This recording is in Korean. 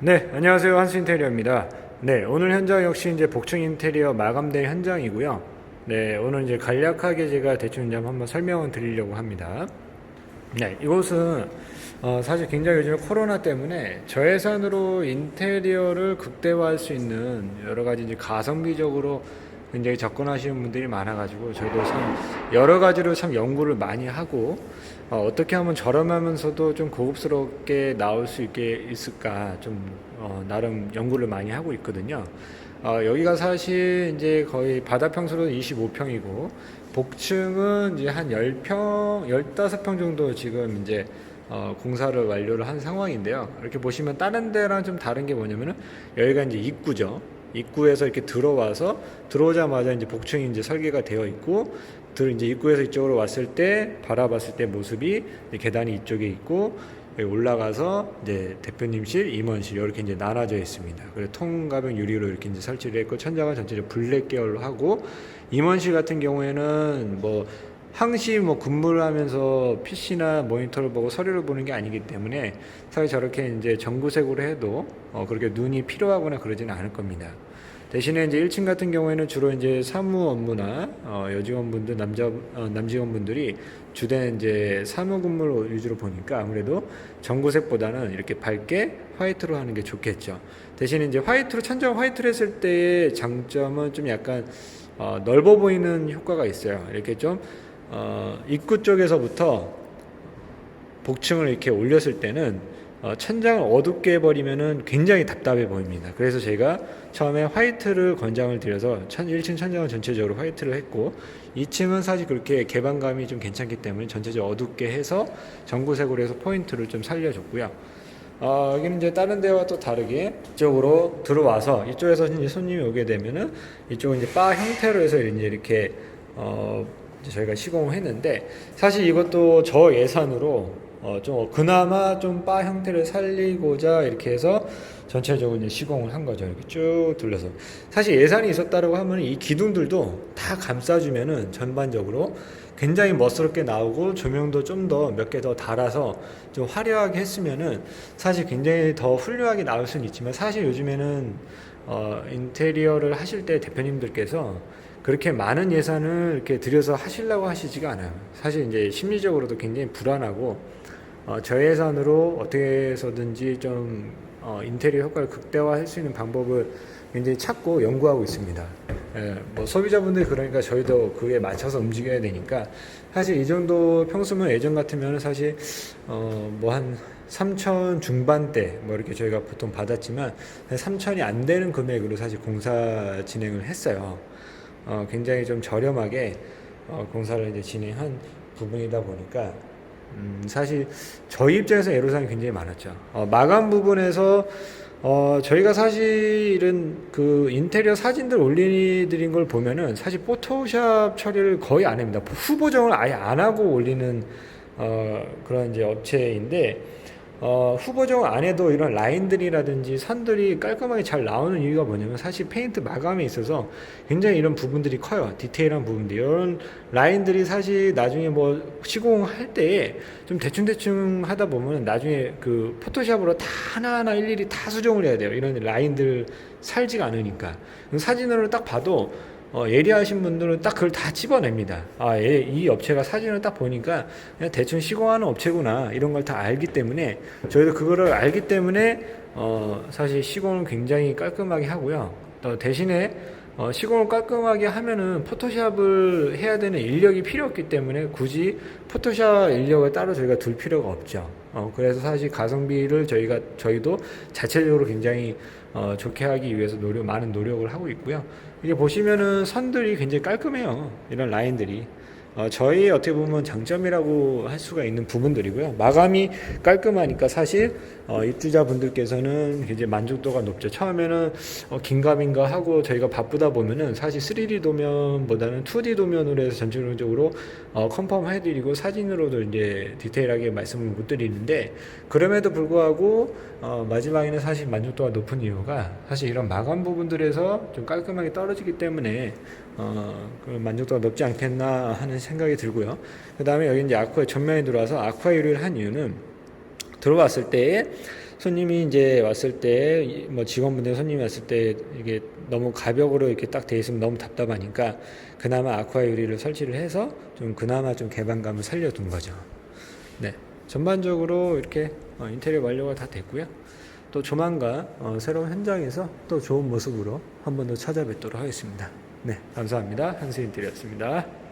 네, 안녕하세요. 한스인테리어입니다. 네, 오늘 현장 역시 이제 복층 인테리어 마감된 현장이고요. 네, 오늘 이제 간략하게 제가 대충 좀 한번 설명을 드리려고 합니다. 네, 이곳은 사실 굉장히 요즘에 코로나 때문에 저예산으로 인테리어를 극대화할 수 있는 여러 가지 이제 가성비적으로 굉장히 접근하시는 분들이 많아가지고 저희도 참 여러 가지로 참 연구를 많이 하고 어떻게 하면 저렴하면서도 좀 고급스럽게 나올 수 있을까 좀 나름 연구를 많이 하고 있거든요. 여기가 사실 이제 거의 바다 평수로는 25평이고 복층은 이제 한 10평, 15평 정도 지금 이제 공사를 완료를 한 상황인데요. 이렇게 보시면 다른 데랑 좀 다른 게 뭐냐면은 여기가 이제 입구죠. 입구에서 이렇게 들어오자마자 이제 복층이 이제 설계가 되어 있고 이제 입구에서 이쪽으로 왔을 때 바라봤을 때 모습이 계단이 이쪽에 있고 여기 올라가서 이제 대표님실, 임원실 이렇게 이제 나눠져 있습니다. 그리고 통가병 유리로 이렇게 이제 설치를 했고 천장은 전체적으로 블랙 계열로 하고 임원실 같은 경우에는 뭐 항시 뭐 근무를 하면서 PC나 모니터를 보고 서류를 보는 게 아니기 때문에 사실 저렇게 이제 전구색으로 해도 그렇게 눈이 필요하거나 그러지는 않을 겁니다. 대신에 이제 1층 같은 경우에는 주로 이제 사무 업무나 여직원분들 남직원분들이 주된 이제 사무 근무를 위주로 보니까 아무래도 전구색보다는 이렇게 밝게 화이트로 하는 게 좋겠죠. 대신에 이제 천장 화이트로 했을 때의 장점은 좀 약간 넓어 보이는 효과가 있어요. 이렇게 좀 입구 쪽에서부터 복층을 이렇게 올렸을 때는 천장을 어둡게 해버리면은 굉장히 답답해 보입니다. 그래서 제가 처음에 화이트를 권장을 드려서 1층 천장은 전체적으로 화이트를 했고 2층은 사실 그렇게 개방감이 좀 괜찮기 때문에 전체적으로 어둡게 해서 전구색으로 해서 포인트를 좀 살려줬고요. 여기는 이제 다른 데와 또 다르게 이쪽으로 들어와서 이쪽에서 이제 손님이 오게 되면은 이쪽은 이제 바 형태로 해서 이제 이렇게 저희가 시공을 했는데 사실 이것도 저 예산으로 좀 그나마 좀 바 형태를 살리고자 이렇게 해서 전체적으로 이제 시공을 한 거죠. 이렇게 쭉 둘러서 사실 예산이 있었다라고 하면 이 기둥들도 다 감싸주면은 전반적으로 굉장히 멋스럽게 나오고 조명도 좀 더 몇 개 더 달아서 좀 화려하게 했으면은 사실 굉장히 더 훌륭하게 나올 수는 있지만 사실 요즘에는 인테리어를 하실 때 대표님들께서 그렇게 많은 예산을 이렇게 들여서 하시려고 하시지가 않아요. 사실 이제 심리적으로도 굉장히 불안하고 저예산으로 어떻게 해서든지 좀 인테리어 효과를 극대화할 수 있는 방법을 굉장히 찾고 연구하고 있습니다. 뭐 소비자분들이 그러니까 저희도 그에 맞춰서 움직여야 되니까 사실 이 정도 평수면 예전 같으면 사실 뭐 한 3천 중반대 뭐 이렇게 저희가 보통 받았지만 3천이 안 되는 금액으로 사실 공사 진행을 했어요. 굉장히 좀 저렴하게 공사를 이제 진행한 부분이다 보니까 사실 저희 입장에서 애로사항이 굉장히 많았죠. 마감 부분에서 저희가 사실은 그 인테리어 사진들 올려드린 걸 보면은 사실 포토샵 처리를 거의 안 합니다. 후보정을 아예 안 하고 올리는 그런 이제 업체인데 후보정 안에도 이런 라인들이라든지 선들이 깔끔하게 잘 나오는 이유가 뭐냐면 사실 페인트 마감에 있어서 굉장히 이런 부분들이 커요. 디테일한 부분들. 이런 라인들이 사실 나중에 뭐 시공할 때에 좀 대충대충 하다 보면 나중에 그 포토샵으로 다 하나하나 일일이 다 수정을 해야 돼요. 이런 라인들 살지가 않으니까. 사진으로 딱 봐도 예리하신 분들은 딱 그걸 다 집어냅니다. 이 업체가 사진을 딱 보니까 그냥 대충 시공하는 업체구나 이런 걸 다 알기 때문에 저희도 그거를 알기 때문에 사실 시공을 굉장히 깔끔하게 하고요. 또 대신에 시공을 깔끔하게 하면은 포토샵을 해야 되는 인력이 필요 없기 때문에 굳이 포토샵 인력을 따로 저희가 둘 필요가 없죠. 그래서 사실 가성비를 저희도 자체적으로 굉장히 좋게 하기 위해서 많은 노력을 하고 있고요. 이게 보시면은 선들이 굉장히 깔끔해요. 이런 라인들이. 저희 어떻게 보면 장점이라고 할 수가 있는 부분들이고요. 마감이 깔끔하니까 사실 입주자분들께서는 굉장히 만족도가 높죠. 처음에는 긴가민가 하고 저희가 바쁘다 보면은 사실 3D 도면보다는 2D 도면으로 해서 전체적으로 컨펌 해드리고 사진으로도 이제 디테일하게 말씀을 못 드리는데 그럼에도 불구하고 마지막에는 사실 만족도가 높은 이유가 사실 이런 마감 부분들에서 좀 깔끔하게 떨어지기 때문에 그 만족도가 높지 않겠나 하는 생각이 들고요. 그 다음에 여기 이제 전면에 들어와서 아쿠아 유리를 한 이유는 들어왔을 때에 손님이 이제 왔을 때, 뭐 직원분들 손님이 왔을 때 이게 너무 가벽으로 이렇게 딱 돼 있으면 너무 답답하니까 그나마 아쿠아 유리를 설치를 해서 좀 그나마 좀 개방감을 살려둔 거죠. 네. 전반적으로 이렇게 인테리어 완료가 다 됐고요. 또 조만간 새로운 현장에서 또 좋은 모습으로 한 번 더 찾아뵙도록 하겠습니다. 네. 감사합니다. 한수인테리어였습니다.